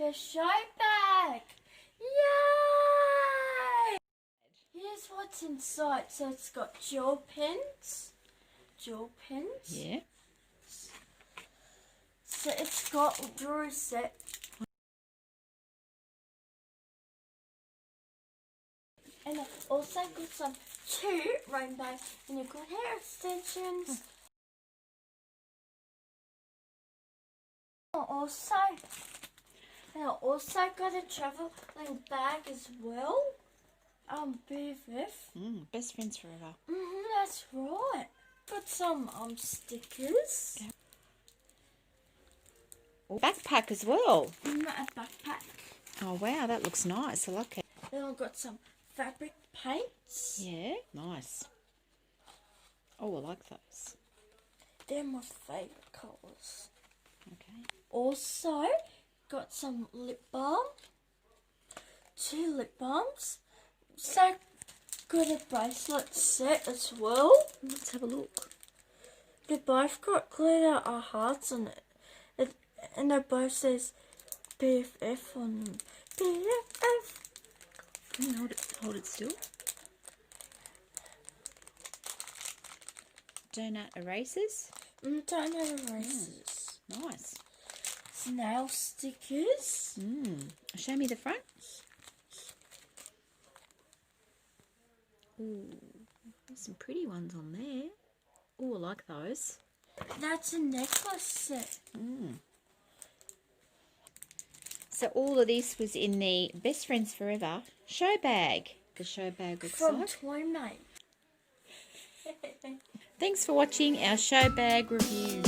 the Showbag. Yay! Here's what's inside. So it's got gel pens. Yeah. So it's got drawer set. And it also got some 2 rainbow unicorn hair extensions. I also got a traveling bag as well. BFF. Best friends forever. That's right. Got some stickers. Oh, backpack as well. A backpack. Oh wow, that looks nice. I like it. Then I've got some fabric paints. Yeah, nice. Oh, I like those. They're my favourite colours. Okay. Also got some lip balm. 2 lip balms. So got a bracelet set as well. Let's have a look. They both got glitter hearts on it. And they both says BFF on them. BFF. Can you hold it still? Donut erasers. Donut erasers. Nice. Nail stickers. Show me the front. Ooh, there's some pretty ones on there. Oh, I like those. That's a necklace set. So all of this was in the Best Friends Forever show bag. The show bag looks From like. Toymate. Thanks for watching our show bag review.